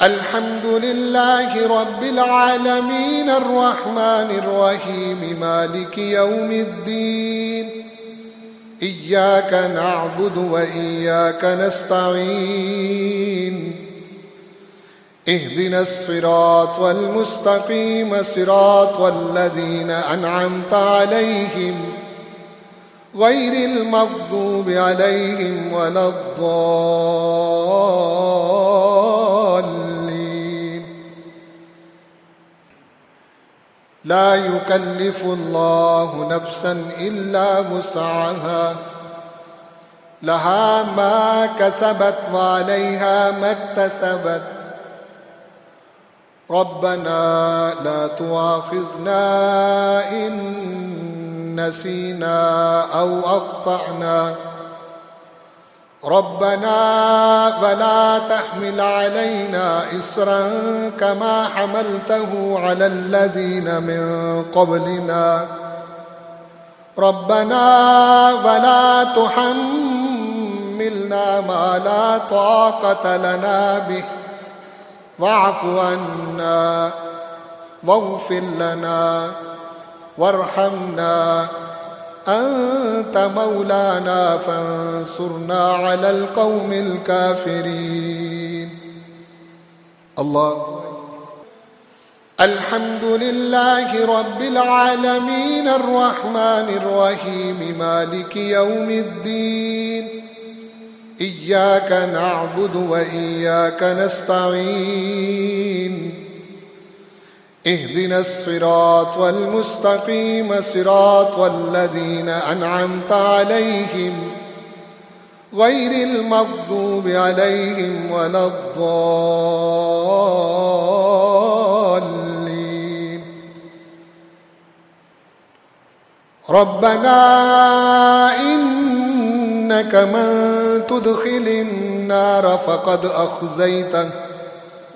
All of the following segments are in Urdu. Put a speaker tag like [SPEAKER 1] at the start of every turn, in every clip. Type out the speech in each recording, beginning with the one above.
[SPEAKER 1] الحمد لله رب العالمين الرحمن الرحيم مالك يوم الدين. إياك نعبد وإياك نستعين. اهدنا الصراط المستقيم صراط الذين أنعمت عليهم غير المغضوب عليهم ولا الضالين. لا يكلف الله نفسا إلا وسعها، لها ما كسبت وعليها ما اكتسبت. ربنا لا تؤاخذنا إن نسينا أو أخطأنا. ربنا ولا تحمل علينا إصرا كما حملته على الذين من قبلنا. ربنا ولا تحملنا ما لا طاقة لنا به واعف عنا واغفر لنا وارحمنا أنت مولانا فانصرنا على القوم الكافرين. الله. الحمد لله رب العالمين الرحمن الرحيم مالك يوم الدين. إياك نعبد وإياك نستعين. اهدنا الصراط المستقيم صراط الذين أنعمت عليهم غير المغضوب عليهم ولا الضالين. ربنا إنك من تدخل النار فقد أخزيته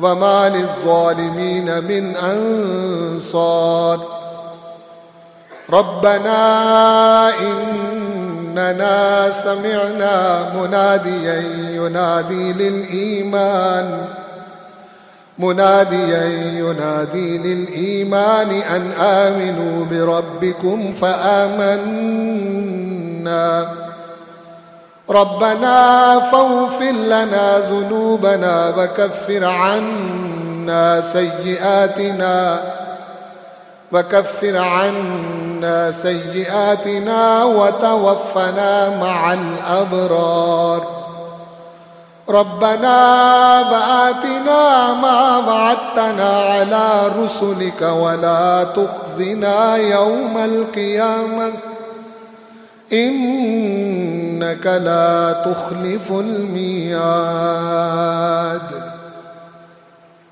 [SPEAKER 1] وما للظالمين من أنصار. ربنا إننا سمعنا مناديا ينادي للإيمان أن آمنوا بربكم فآمنا. ربنا فاغفر لنا ذنوبنا وكفر عنا سيئاتنا وتوفنا مع الأبرار. ربنا وآتنا ما وعدتنا على رسلك ولا تخزنا يوم القيامة إنك لا تخلف الميعاد.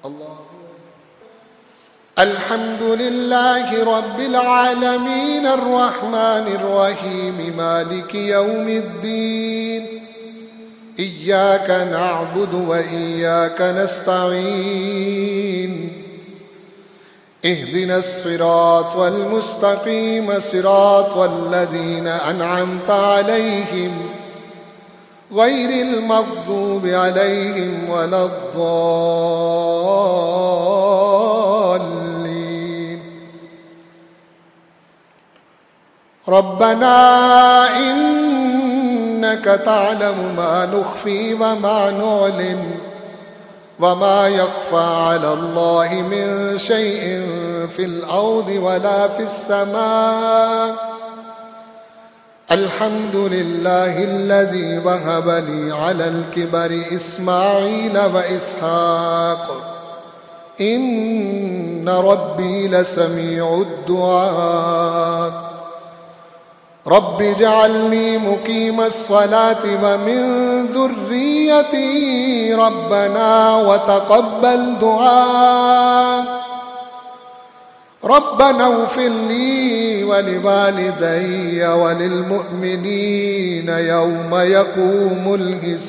[SPEAKER 1] الله. الحمد لله رب العالمين الرحمن الرحيم مالك يوم الدين. إياك نعبد وإياك نستعين. اهدنا الصراط المستقيم صراط الذين أنعمت عليهم غير المغضوب عليهم ولا الضالين. ربنا إنك تعلم ما نخفي وما نعلن وما يخفى على الله من شيء في الأرض ولا في السماء. الحمد لله الذي وهب لي على الكبر إسماعيل وإسحاق إن ربي لسميع الدعاء. رب اجعلني مقيم الصلاة ومن ذريتي ربنا وتقبل دعاء. ربنا اغفر لي ولوالدي وللمؤمنين يوم يقوم الحساب.